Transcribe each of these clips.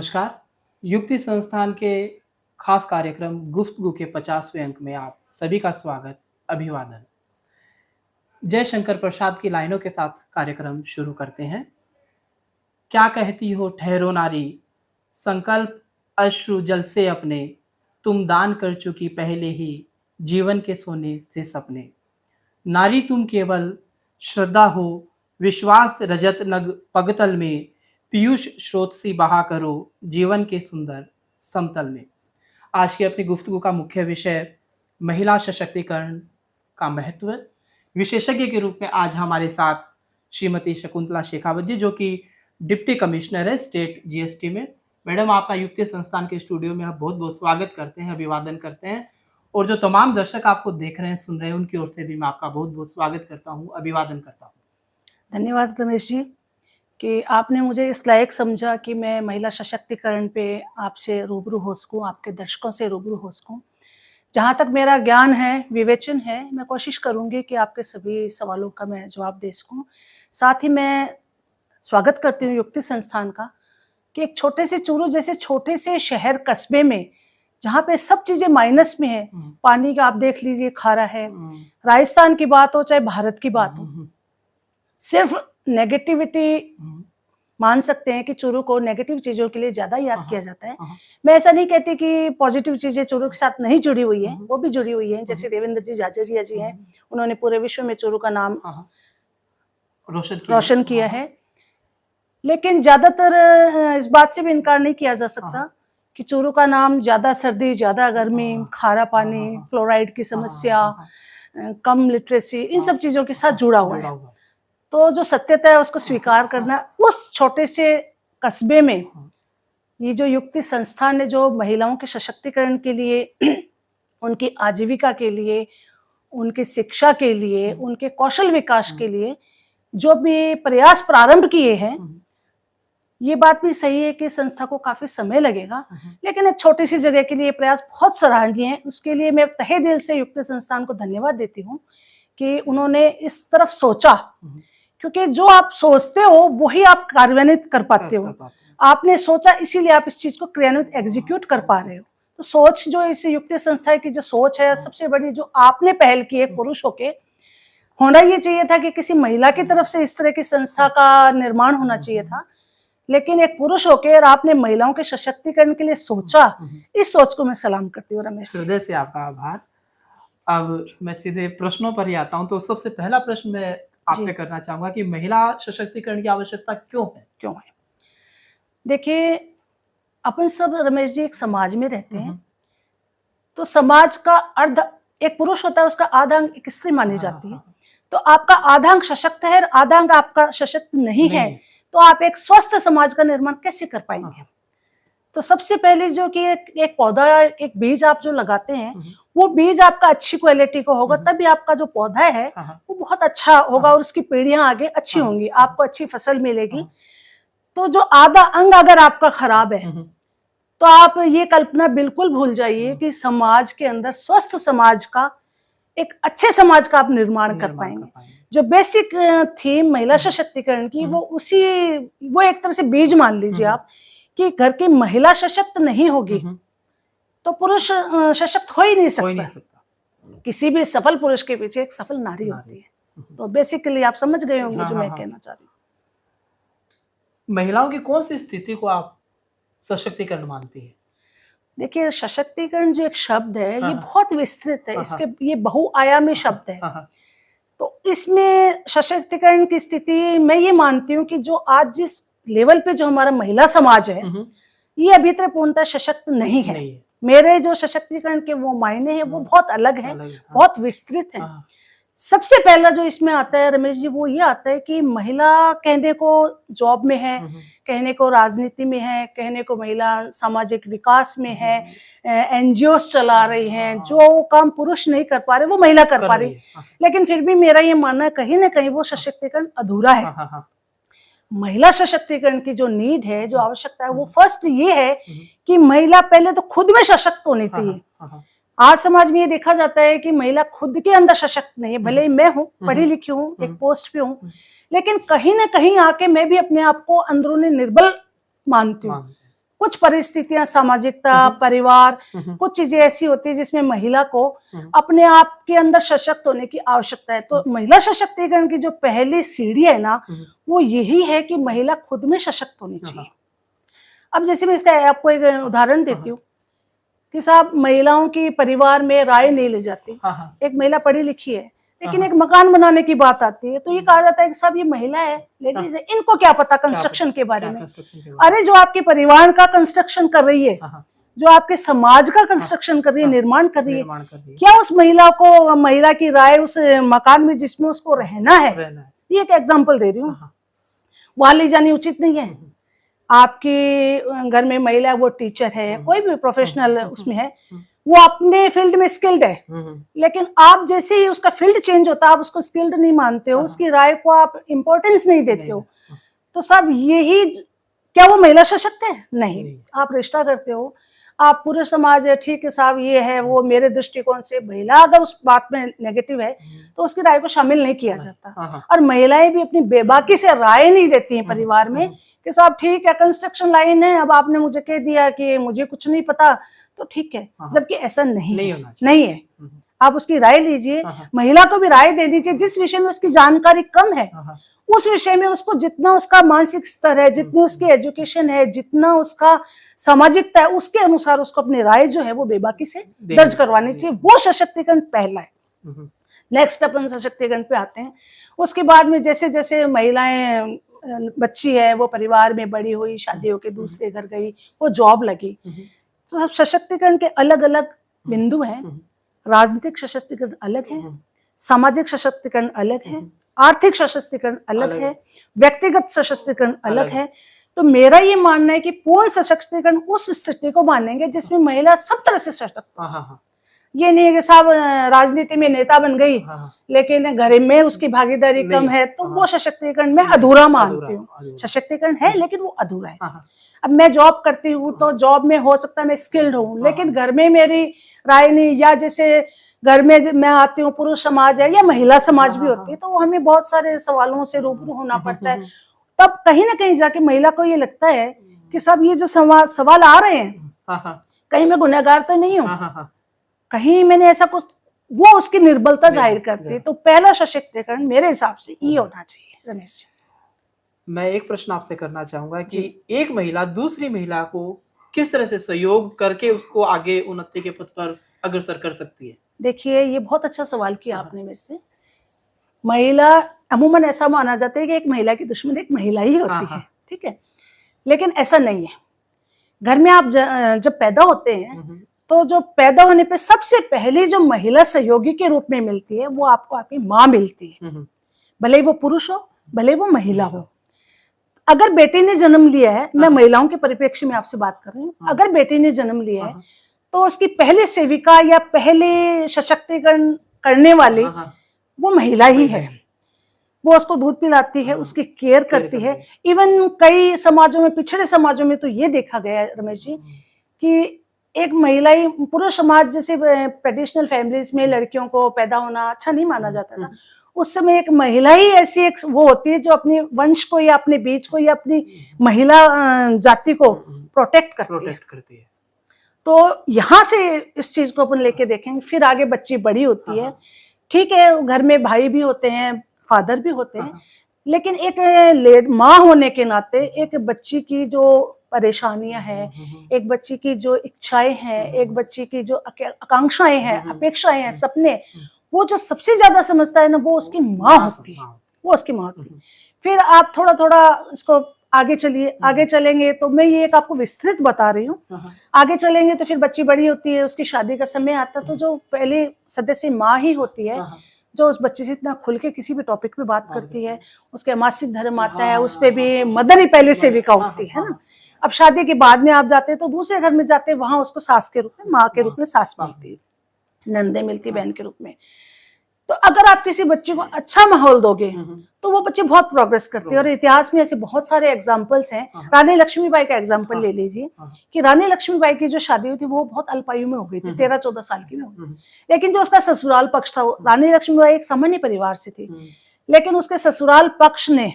नमस्कार। युक्ति संस्थान के खास कार्यक्रम गुफ्तगू के 50वें अंक में आप सभी का स्वागत, अभिवादन। जयशंकर प्रसाद की लाइनों के साथ कार्यक्रम शुरू करते हैं। क्या कहती हो ठहरो नारी, संकल्प अश्रु जल से अपने, तुम दान कर चुकी पहले ही जीवन के सोने से सपने। नारी तुम केवल श्रद्धा हो, विश्वास रजत नग पगतल में, पीयूष स्रोत सी बहा करो जीवन के सुंदर समतल में। आज की अपनी गुफ्तगू का मुख्य विषय महिला सशक्तिकरण का महत्व। विशेषज्ञ के रूप में आज हमारे साथ श्रीमती शकुंतला शेखावत जी, जो कि डिप्टी कमिश्नर है स्टेट जीएसटी में। मैडम, आपका युक्ति संस्थान के स्टूडियो में हम बहुत बहुत स्वागत करते हैं, अभिवादन करते हैं। और जो तमाम दर्शक आपको देख रहे हैं, सुन रहे हैं, उनकी ओर से भी मैं आपका बहुत बहुत स्वागत करता हूँ, अभिवादन करता हूँ। धन्यवाद रमेश जी कि आपने मुझे इस लायक समझा कि मैं महिला सशक्तिकरण पे आपसे रूबरू हो सकूँ, आपके दर्शकों से रूबरू हो सकूँ। जहाँ तक मेरा ज्ञान है, विवेचन है, मैं कोशिश करूँगी कि आपके सभी सवालों का मैं जवाब दे सकूँ। साथ ही मैं स्वागत करती हूँ युक्ति संस्थान का कि एक छोटे से चूरू जैसे छोटे से शहर कस्बे में, जहाँ पे सब चीज़ें माइनस में है, पानी का आप देख लीजिए खारा है, राजस्थान की बात हो चाहे भारत की बात हो, सिर्फ नेगेटिविटी मान सकते हैं कि चूरू को नेगेटिव चीजों के लिए ज्यादा याद किया जाता है। मैं ऐसा नहीं कहती कि पॉजिटिव चीजें चूरू के साथ नहीं जुड़ी हुई है, वो भी जुड़ी हुई है। जैसे देवेंद्र जी झाझड़िया जी हैं, उन्होंने पूरे विश्व में चूरू का नाम रोशन किया है। लेकिन ज्यादातर इस बात से भी इनकार नहीं किया जा सकता कि चूरू का नाम ज्यादा सर्दी, ज्यादा गर्मी, खारा पानी, फ्लोराइड की समस्या, कम लिटरेसी, इन सब चीजों के साथ जुड़ा हुआ है। तो जो सत्यता है उसको स्वीकार करना, उस छोटे से कस्बे में ये जो युक्ति संस्थान ने जो महिलाओं के सशक्तिकरण के लिए, उनकी आजीविका के लिए, उनकी शिक्षा के लिए, उनके कौशल विकास के लिए जो भी प्रयास प्रारंभ किए हैं, ये बात भी सही है कि संस्था को काफी समय लगेगा, लेकिन एक छोटी सी जगह के लिए प्रयास बहुत सराहनीय है। उसके लिए मैं तहे दिल से युक्ति संस्थान को धन्यवाद देती हूँ कि उन्होंने इस तरफ सोचा, क्योंकि जो आप सोचते हो वही आप कार्यान्वित कर पाते हो। आपने सोचा, इसीलिए आप इस चीज को क्रियान्वित एग्जीक्यूट कर पा रहे हो। तो सोच जो इस युक्ति संस्था की जो सोच है सबसे बड़ी, जो आपने पहल की है पुरुष होके, होना ये चाहिए था कि किसी महिला की तरफ से इस तरह की संस्था का निर्माण होना चाहिए था, लेकिन एक पुरुष होके और आपने महिलाओं के सशक्तिकरण के लिए सोचा, इस सोच को मैं सलाम करती हूँ रमेश। हृदय से आपका आभार। अब मैं सीधे प्रश्नों पर ही आता हूँ। तो सबसे पहला प्रश्न मैं आपसे करना चाहूंगा कि महिला सशक्तिकरण की आवश्यकता क्यों है? देखिए, अपन सब रमेश जी एक समाज में रहते हैं, तो समाज का अर्ध एक पुरुष होता है, उसका आधा अंग एक स्त्री मानी जाती है। तो आपका आधा अंग सशक्त है और आधा अंग आपका सशक्त नहीं है, तो आप एक स्वस्थ समाज का निर्माण कैसे कर पाएंगे? तो सबसे पहले जो कि एक पौधा, एक बीज आप जो लगाते हैं, वो बीज आपका अच्छी क्वालिटी का होगा, तभी आपका जो पौधा है वो बहुत अच्छा होगा और उसकी पीढ़ियां आगे अच्छी होंगी, आपको अच्छी फसल मिलेगी। तो जो आधा अंग अगर आपका खराब है, तो आप ये कल्पना बिल्कुल भूल जाइए कि समाज के अंदर स्वस्थ समाज का, एक अच्छे समाज का आप निर्माण कर पाएंगे। जो बेसिक थीम महिला सशक्तिकरण की, वो एक तरह से बीज मान लीजिए आप कि घर की महिला सशक्त नहीं होगी तो पुरुष सशक्त हो ही नहीं सकता। किसी भी सफल पुरुष के पीछे एक सफल नारी होती है। तो बेसिकली आप समझ गए होंगे जो मैं कहना चाह रही हूँ। महिलाओं की कौन सी स्थिति को आप सशक्तिकरण मानती है? देखिए, सशक्तिकरण जो एक शब्द है, ये बहुत विस्तृत है, इसके ये बहुआयामी शब्द है। तो इसमें सशक्तिकरण की स्थिति मैं ये मानती हूँ कि जो आज जिस लेवल पे जो हमारा महिला समाज है, ये अभी तक पूर्णतः सशक्त नहीं है। मेरे जो सशक्तिकरण के वो मायने हैं वो बहुत अलग हैं, बहुत विस्तृत हैं। सबसे पहला जो इसमें आता है रमेश जी, वो ये आता है कि महिला कहने को जॉब में है, कहने को राजनीति में है, कहने को महिला सामाजिक विकास में है, एनजीओस चला रही हैं, जो काम पुरुष नहीं कर पा रहे वो महिला कर पा रही। लेकिन फिर भी मेरा ये मानना है कहीं ना कहीं वो सशक्तिकरण अधूरा है। महिला सशक्तिकरण की जो नीड है, जो आवश्यकता है, वो फर्स्ट ये है कि महिला पहले तो खुद में सशक्त होनी चाहिए। आज समाज में ये देखा जाता है कि महिला खुद के अंदर सशक्त नहीं है। भले ही मैं हूँ, पढ़ी लिखी हूँ, एक पोस्ट पे हूँ, लेकिन कहीं ना कहीं आके मैं भी अपने आप को अंदरूनी निर्बल मानती हूँ। कुछ परिस्थितियां, सामाजिकता, परिवार, कुछ चीजें ऐसी होती है जिसमें महिला को अपने आप के अंदर सशक्त होने की आवश्यकता है। तो महिला सशक्तिकरण की जो पहली सीढ़ी है ना, वो यही है कि महिला खुद में सशक्त होनी चाहिए। अब जैसे मैं इसका आपको एक उदाहरण देती हूँ कि साहब महिलाओं की परिवार में राय नहीं ली जाती। एक महिला पढ़ी लिखी है, लेकिन एक मकान बनाने की बात आती है तो ये कहा जाता है कि साहब ये महिला है, लेडीज है, इनको क्या पता कंस्ट्रक्शन के बारे में। अरे जो आपके परिवार का कंस्ट्रक्शन कर रही है, जो आपके समाज का कंस्ट्रक्शन कर रही है, निर्माण कर रही है, क्या उस महिला की राय उस मकान में जिसमें उसको रहना है, ये एक एग्जाम्पल दे रही हूँ, वहां ले जानी उचित नहीं है। आपके घर में महिला है, वो टीचर है, कोई भी प्रोफेशनल उसमें है, वो अपने फील्ड में स्किल्ड है, लेकिन आप जैसे ही उसका फील्ड चेंज होता है आप उसको स्किल्ड नहीं मानते हो, उसकी राय को आप इम्पोर्टेंस नहीं देते हो, तो सब यही, क्या वो महिला सशक्त है? नहीं। आप रिश्ता करते हो, आप पूरे समाज है, ठीक है साहब ये है वो, मेरे दृष्टिकोण से महिला अगर उस बात में नेगेटिव है तो उसकी राय को शामिल नहीं किया जाता। और महिलाएं भी अपनी बेबाकी से राय नहीं देती हैं परिवार में कि साहब ठीक है कंस्ट्रक्शन लाइन है, अब आपने मुझे कह दिया कि मुझे कुछ नहीं पता तो ठीक है, जबकि ऐसा नहीं है। आप उसकी राय लीजिए, महिला को भी राय दे दीजिए जिस विषय में उसकी जानकारी कम है, उस विषय में उसको जितना उसका मानसिक स्तर है, जितनी उसकी एजुकेशन है, जितना उसका सामाजिकता है, उसके अनुसार उसको अपनी राय जो है वो बेबाकी से दर्ज करवानी चाहिए। वो सशक्तिकरण पहला है। नेक्स्ट अपन सशक्तिकरण पे आते हैं। उसके बाद में जैसे जैसे महिलाएं, बच्ची है वो परिवार में बड़ी हुई, शादी होके दूसरे घर गई, वो जॉब लगी, तो सशक्तिकरण के अलग अलग बिंदु हैं। राजनीतिक सशक्तिकरण अलग है, सामाजिक सशक्तिकरण अलग है, आर्थिक सशक्तिकरण अलग है, व्यक्तिगत सशक्तिकरण अलग है। तो मेरा ये मानना है कि पूर्ण सशक्तिकरण उस स्थिति को मानेंगे जिसमें महिला सब तरह से सशक्त। ये नहीं है कि साहब राजनीति में नेता बन गई लेकिन घर में उसकी भागीदारी कम है, तो वो सशक्तिकरण मैं अधूरा मानती हूँ। सशक्तिकरण है लेकिन वो अधूरा है। अब मैं जॉब करती हूँ तो जॉब में हो सकता है मैं स्किल्ड हूँ, लेकिन घर में मेरी राय नहीं, या जैसे घर में मैं आती हूँ पुरुष समाज है या महिला समाज भी होती है, तो हमें बहुत सारे सवालों से रूबरू होना पड़ता है। तब कहीं ना कहीं जाके महिला को ये लगता है कि सब ये जो सवाल आ रहे हैं, कहीं मैं गुनहगार तो नहीं हूँ, कहीं मैंने ऐसा कुछ, वो उसकी निर्बलता जाहिर करती है। तो पहला सशक्तिकरण मेरे हिसाब से ये होना चाहिए। रमेश जी, मैं एक प्रश्न आपसे करना चाहूंगा कि एक महिला दूसरी महिला को किस तरह से सहयोग करके उसको आगे उन्नति के पथ पर अग्रसर कर सकती है? देखिए ये बहुत अच्छा सवाल किया आपने मेरे से। महिला अमूमन ऐसा माना जाता है कि एक महिला की दुश्मन एक महिला ही होती है, ठीक है, लेकिन ऐसा नहीं है। घर में आप जब पैदा होते हैं तो जो पैदा होने पे सबसे पहले जो महिला सहयोगी के रूप में मिलती है वो आपको आपकी माँ मिलती है, भले ही वो पुरुष हो भले ही वो महिला हो। अगर बेटी ने जन्म लिया है, मैं महिलाओं के परिप्रेक्ष्य में आपसे बात कर रही हूँ, अगर बेटी ने जन्म लिया है तो उसकी पहली सेविका या पहले सशक्तिकरण करने वाली वो महिला ही है। वो उसको दूध पिलाती है, उसकी केयर करती है। इवन कई समाजों में, पिछड़े समाजों में तो ये देखा गया है रमेश जी कि एक महिला ही, पुरुष समाज जैसे ट्रेडिशनल फैमिलीज में लड़कियों को पैदा होना अच्छा नहीं माना जाता था, उस समय एक महिला ही ऐसी एक वो होती है जो अपने वंश को या अपने बीज को या अपनी महिला जाति को प्रोटेक्ट करती है। तो यहाँ से इस चीज को अपन लेके देखेंगे। फिर आगे बच्ची बड़ी होती है, ठीक है, घर में भाई भी होते हैं, फादर भी होते हैं, लेकिन एक माँ होने के नाते एक बच्ची की जो परेशानियां हैं, एक बच्ची की जो इच्छाएं हैं, एक बच्ची की जो आकांक्षाएं हैं, अपेक्षाएं हैं, सपने, वो जो सबसे ज्यादा समझता है ना वो उसकी माँ होती है, वो उसकी माँ होती है। फिर आप थोड़ा थोड़ा इसको आगे चलिए, आगे चलेंगे तो मैं ये एक आपको विस्तृत बता रही हूँ। आगे चलेंगे तो फिर बच्ची बड़ी होती है, उसकी शादी का समय आता है, तो जो पहले सदस्य माँ ही होती है जो उस बच्चे से इतना खुल के किसी भी टॉपिक पे बात करती है। उसके मासिक धर्म आता है, उस पर भी मदर ही पहले सेविका होती है ना। अब शादी के बाद में आप जाते हैं तो दूसरे घर में जाते हैं, वहां उसको सास के रूप में, माँ के रूप में सास मिलती है, नंदे मिलती बहन के रूप में। तो अगर आप किसी बच्चे को अच्छा माहौल दोगे तो वो बच्चे बहुत प्रोग्रेस करते हैं। और इतिहास में ऐसे बहुत सारे एग्जाम्पल्स हैं। रानी लक्ष्मीबाई का एग्जाम्पल ले लीजिए कि रानी लक्ष्मीबाई की जो शादी हुई थी वो बहुत अल्पायु में हो गई थी, 13-14 साल की में हो गई। लेकिन जो उसका ससुराल पक्ष था, रानी लक्ष्मीबाई एक सामान्य परिवार से थी, लेकिन उसके ससुराल पक्ष ने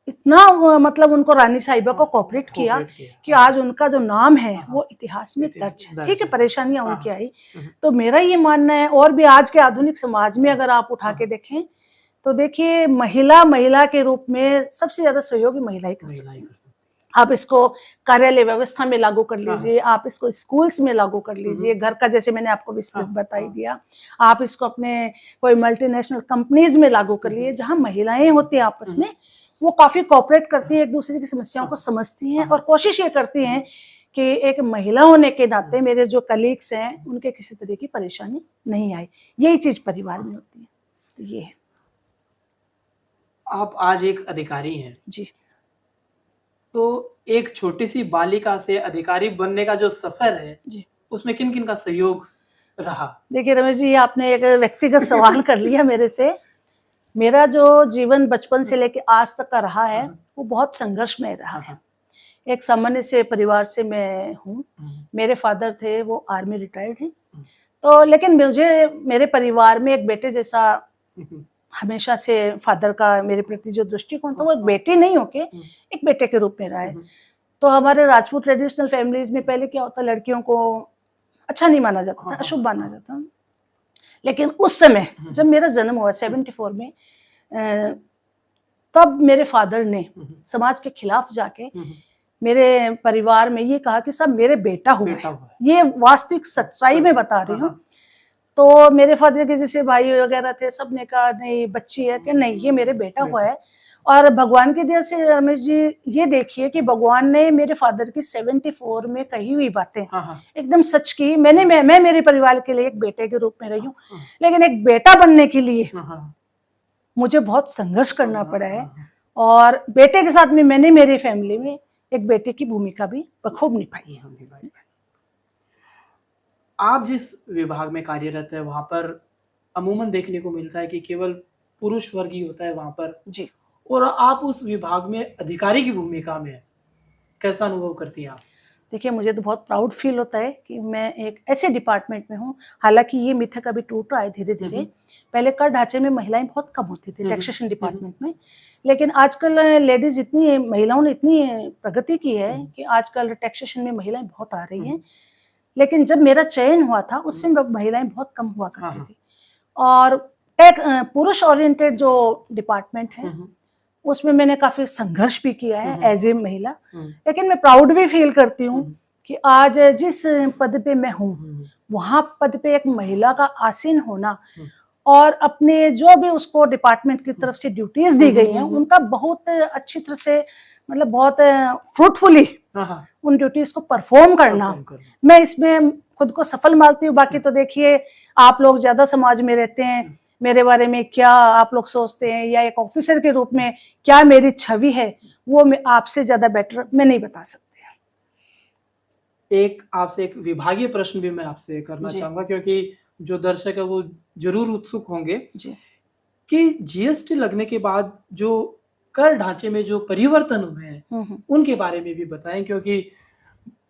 इतना मतलब उनको रानी साहिबा को कोऑपरेट किया कि आज उनका जो नाम है वो इतिहास में दर्ज है। ठीक है, परेशानियां उनकी आई, तो मेरा ये मानना है, और भी आज के आधुनिक समाज में अगर आप उठा के देखें तो देखिए महिला के रूप में सबसे ज्यादा सहयोगी महिला ही कर सकती है। आप इसको कार्यालय व्यवस्था में लागू कर लीजिए, आप इसको स्कूल्स में लागू कर लीजिए, घर का जैसे मैंने आपको विस्तृत बता ही दिया, आप इसको अपने कोई मल्टीनेशनल कंपनीज में लागू कर लीजिए, जहां महिलाएं होती हैं आपस में, वो काफी कोऑपरेट करती है, एक दूसरे की समस्याओं को समझती हैं और कोशिश ये करती हैं कि एक महिला होने के नाते मेरे जो कलीग्स हैं उनके किसी तरह की परेशानी नहीं आए। यही चीज परिवार में होती है। तो ये है। आप आज एक अधिकारी हैं जी। तो एक छोटी सी बालिका से अधिकारी बनने का जो सफर है जी, उसमें किन किन का सहयोग रहा? देखिए रमेश जी, आपने एक व्यक्तिगत सवाल कर लिया मेरे से। मेरा जो जीवन बचपन से लेके आज तक का रहा है वो बहुत संघर्षमय रहा है। एक सामान्य से परिवार से मैं हूँ। मेरे फादर थे, वो आर्मी रिटायर्ड हैं। तो लेकिन मुझे मेरे परिवार में एक बेटे जैसा हमेशा से फादर का मेरे प्रति जो दृष्टिकोण था वो एक बेटी नहीं होके एक बेटे के रूप में रहा है। तो हमारे राजपूत ट्रेडिशनल फैमिलीज में पहले क्या होता, लड़कियों को अच्छा नहीं माना जाता था, अशुभ माना जाता। लेकिन उस समय जब मेरा जन्म हुआ 74 में, तब मेरे फादर ने समाज के खिलाफ जाके मेरे परिवार में ये कहा कि सब मेरे बेटा हुआ है। ये वास्तविक सच्चाई में बता रही हूँ। तो मेरे फादर के जैसे भाई वगैरह थे, सब ने कहा नहीं बच्ची है, कि नहीं ये मेरे बेटा हुआ है। और भगवान की दया से रमेश जी ये देखिए कि भगवान ने मेरे फादर की 74 में कही हुई बातें एकदम सच की। मैं मेरे परिवार के लिए एक बेटे के रूप में रही हूँ, लेकिन एक बेटा बनने के लिए मुझे बहुत संघर्ष करना पड़ा है। और बेटे के साथ में मैंने मेरी फैमिली में एक बेटे की भूमिका भी बखूब निभाई है। आप जिस विभाग में कार्यरत है वहां पर अमूमन देखने को मिलता है कि केवल पुरुष वर्ग ही होता है वहां पर जी। और आप उस विभाग में अधिकारी की भूमिका में कैसा अनुभव करती हैं आप? देखिए मुझे तो बहुत प्राउड फील होता है कि मैं एक ऐसे डिपार्टमेंट में हूँ। हालांकि ये मिथक अभी टूट रहा है धीरे धीरे। पहले कर ढांचे में महिलाएं बहुत कम होती थी टैक्सेशन डिपार्टमेंट में, लेकिन आजकल लेडीज इतनी, महिलाओं ने इतनी प्रगति की है कि आजकल टैक्सेशन में महिलाएं बहुत आ रही हैं। लेकिन जब मेरा चयन हुआ था उससे महिलाएं बहुत कम हुआ करती थी। और पुरुष ओरिएंटेड जो डिपार्टमेंट है उसमें मैंने काफी संघर्ष भी किया है एज ए महिला। लेकिन मैं प्राउड भी फील करती हूँ कि आज जिस पद पे मैं हूँ वहां पद पे एक महिला का आसीन होना और अपने जो भी उसको डिपार्टमेंट की तरफ से ड्यूटीज दी गई हैं उनका बहुत अच्छी तरह से, मतलब बहुत फ्रूटफुली उन ड्यूटीज को परफॉर्म करना, मैं इसमें खुद को सफल मानती हूँ। बाकी तो देखिए आप लोग ज्यादा समाज में रहते हैं, मेरे बारे में क्या आप लोग सोचते हैं या एक ऑफिसर के रूप में क्या मेरी छवि है, वो मैं आपसे ज्यादा बेटर मैं नहीं बता सकती। एक आपसे एक विभागीय प्रश्न भी मैं आपसे करना चाहूंगा, क्योंकि जो दर्शक है वो जरूर उत्सुक होंगे कि जीएसटी लगने के बाद जो कर ढांचे में जो परिवर्तन हुए हैं उनके बारे में भी बताएं, क्योंकि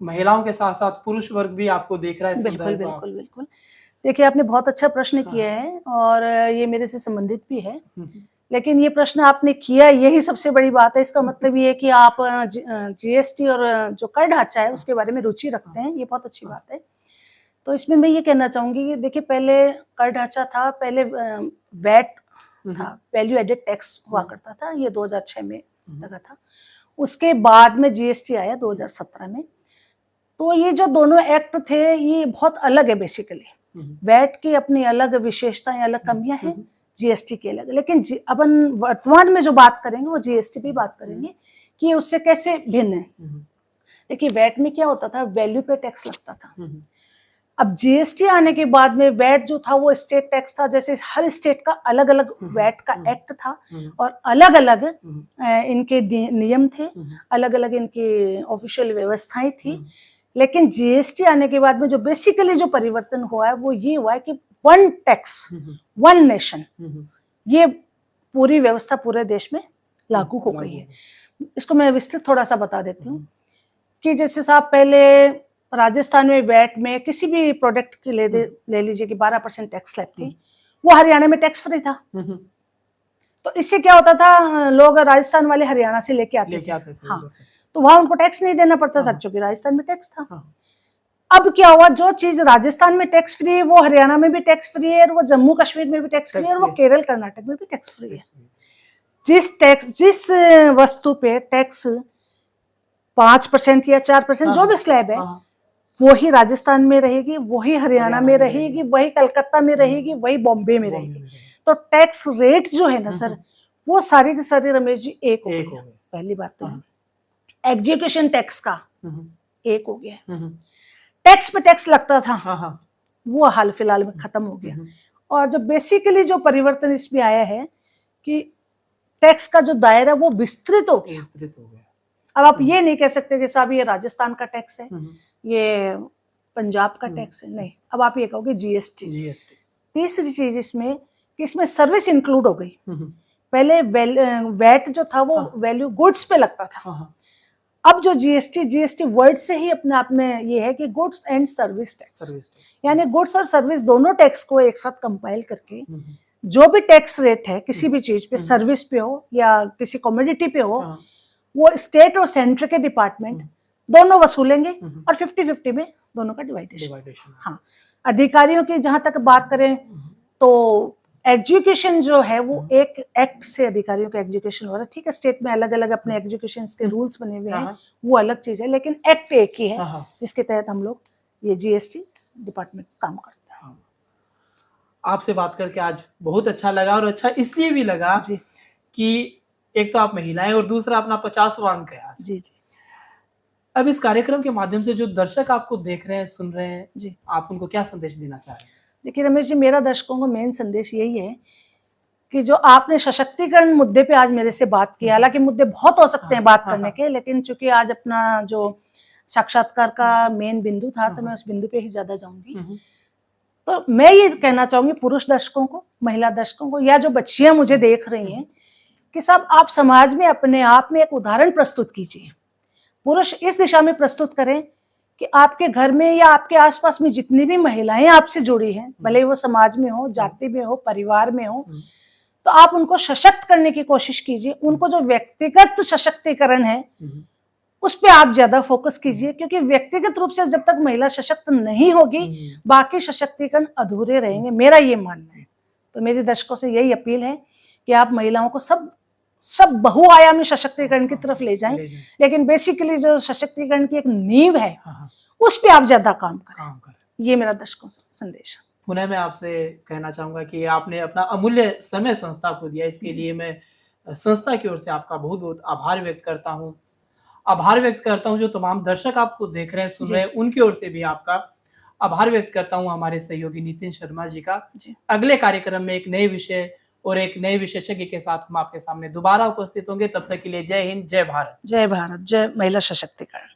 महिलाओं के साथ साथ पुरुष वर्ग भी आपको देख रहा है। बिल्कुल बिल्कुल बिल्कुल। देखिए आपने बहुत अच्छा प्रश्न किया है और ये मेरे से संबंधित भी है। लेकिन ये प्रश्न आपने किया, यही सबसे बड़ी बात है। इसका मतलब ये है कि आप जीएसटी और जो कर ढांचा है उसके बारे में रुचि रखते हैं, ये बहुत अच्छी बात है। तो इसमें मैं ये कहना चाहूंगी कि देखिए पहले कर ढांचा था, पहले वैट था, वैल्यू एडेड टैक्स हुआ करता था, ये 2006 में लगा था। उसके बाद में जीएसटी आया 2017 में। तो ये जो दोनों एक्ट थे ये बहुत अलग है बेसिकली। वैट की अपनी अलग विशेषताएं, अलग कमियां हैं, जीएसटी की अलग। लेकिन अपन वर्तमान में जो बात करेंगे वो जीएसटी पे बात करेंगे कि उससे कैसे भिन्न है। देखिए वैट में क्या होता था, वैल्यू पे टैक्स लगता था। अब जीएसटी आने के बाद में वैट जो था वो स्टेट टैक्स था। जैसे हर स्टेट का अलग अलग वैट का एक्ट था और अलग अलग इनके नियम थे, अलग अलग इनकी ऑफिशियल व्यवस्थाएं थी। लेकिन जीएसटी आने के बाद में जो बेसिकली जो परिवर्तन हुआ है वो ये हुआ है कि वन टैक्स वन नेशन, ये पूरी व्यवस्था पूरे देश में लागू हो गई है। इसको मैं विस्तृत थोड़ा सा बता देती हूँ कि जैसे साहब पहले राजस्थान में वैट में किसी भी प्रोडक्ट की ले लीजिए कि 12% टैक्स लगती, वो हरियाणा में टैक्स फ्री था। तो इससे क्या होता था, लोग राजस्थान वाले हरियाणा से लेके आते लेके थे। आते थे हाँ, उधर से। तो वहां उनको टैक्स नहीं देना पड़ता था हाँ। क्योंकि राजस्थान में टैक्स था। हाँ। अब क्या हुआ, जो चीज राजस्थान में टैक्स फ्री है वो हरियाणा में भी टैक्स फ्री है, और वो जम्मू कश्मीर में भी टैक्स फ्री है, और वो टैक्स केरल कर्नाटक में भी टैक्स फ्री है। फ्री। जिस वस्तु पे टैक्स 5% या 4% जो भी स्लैब है, हाँ। वही राजस्थान में रहेगी, वही हरियाणा में रहेगी, वही कलकत्ता में रहेगी, वही बॉम्बे में बॉम्बे रहेगी। में रहेगी। तो टैक्स रेट जो है ना हम्म, सर, वो सारी की सारी रमेश जी एक हो एक गई हो है। गए। पहली बात तो हाँ। एग्जीक्यूशन टैक्स का हम्म, एक हो गया। हम्म, टैक्स पे टैक्स लगता था, हाँ हाँ। वो हाल फिलहाल में खत्म हो गया। हम्म, और जो बेसिकली जो परिवर्तन इसमें आया है कि टैक्स का जो दायरा वो विस्तृत हो गया। विस्तृत हो गया। अब आप ये नहीं कह सकते कि साहब ये राजस्थान का टैक्स है, हम्म, ये पंजाब का टैक्स है, नहीं। अब आप ये कहोगे जीएसटी। जीएसटी। तीसरी चीज इसमें कि इसमें सर्विस इंक्लूड हो गई। हम्म, पहले वैट जो था वो हाँ। वैल्यू गुड्स पे लगता था। हाँ हाँ। अब जो जीएसटी वर्ड से ही अपने आप में ये है कि goods and service tax, service tax. यानी गुड्स और सर्विस दोनों टैक्स को एक साथ कंपाइल करके हम्म, जो भी टैक्स रेट है किसी भी चीज पे, हम्म, सर्विस पे हो या किसी कमोडिटी पे हो, हाँ। वो स्टेट और सेंटर के डिपार्टमेंट दोनों वसूलेंगे और 50-50 में दोनों का डिवाइडेशन। डिवाइडेशन। हाँ, अधिकारियों की जहां तक बात करें तो एजुकेशन जो है वो एक एक्ट से अधिकारियों का एजुकेशन हो रहा है। ठीक है, स्टेट में अलग अलग अपने एजुकेशन के रूल्स बने हुए हैं, वो अलग चीज है, लेकिन एक्ट एक ही है हाँ। जिसके तहत हम लोग ये जीएसटी डिपार्टमेंट काम करता है। आपसे बात करके आज बहुत अच्छा लगा, और अच्छा इसलिए भी लगा जी कि एक तो आप महिलाएं और दूसरा अपना 50वां अंक है आज। जी जी अब इस कार्यक्रम के माध्यम से जो दर्शक आपको देख रहे हैं, सुन रहे हैं, जी। आप उनको क्या संदेश देना चाह रहे हैं? देखिए रमेश जी, मेरा दर्शकों को मेन संदेश यही है कि जो आपने सशक्तिकरण मुद्दे पे आज मेरे से बात की, हालांकि मुद्दे बहुत हो सकते हैं बात करने के, लेकिन चूंकि आज अपना जो साक्षात्कार का मेन बिंदु था तो मैं उस बिंदु पे ही ज्यादा जाऊंगी। तो मैं ये कहना चाहूंगी पुरुष दर्शकों को, महिला दर्शकों को, या जो बच्चियां मुझे देख रही हैं, कि साहब आप समाज में अपने आप में एक उदाहरण प्रस्तुत कीजिए। पुरुष इस दिशा में प्रस्तुत करें कि आपके घर में या आपके आसपास में जितनी भी महिलाएं आपसे जुड़ी हैं, भले वो समाज में हो, जाति में हो, परिवार में हो, तो आप उनको सशक्त करने की कोशिश कीजिए। उनको जो व्यक्तिगत सशक्तिकरण है उस पे आप ज्यादा फोकस कीजिए, क्योंकि व्यक्तिगत रूप से जब तक महिला सशक्त नहीं होगी, बाकी सशक्तिकरण अधूरे रहेंगे, मेरा ये मानना है। तो मेरे दर्शकों से यही अपील है कि आप महिलाओं को सब बहुआयामी सशक्तिकरण की तरफ ले जाएं, लेकिन बेसिकली जो सशक्तिकरण की एक नींव है उस पे आप ज्यादा काम करें। ये मेरा दर्शकों से संदेश है। पुनः मैं आपसे कहना चाहूंगा कि आपने अपना अमूल्य समय संस्था को दिया, इसके लिए मैं संस्था की ओर से आपका बहुत बहुत आभार व्यक्त करता हूँ। आभार व्यक्त करता हूँ जो तमाम दर्शक आपको देख रहे हैं, सुन रहे हैं, उनकी ओर से भी आपका आभार व्यक्त करता हूँ, हमारे सहयोगी नितिन शर्मा जी का। अगले कार्यक्रम में एक नए विषय और एक नए विशेषज्ञ के साथ हम आपके सामने दोबारा उपस्थित होंगे। तब तक के लिए जय हिंद, जय भारत। जय भारत, जय महिला सशक्तिकरण।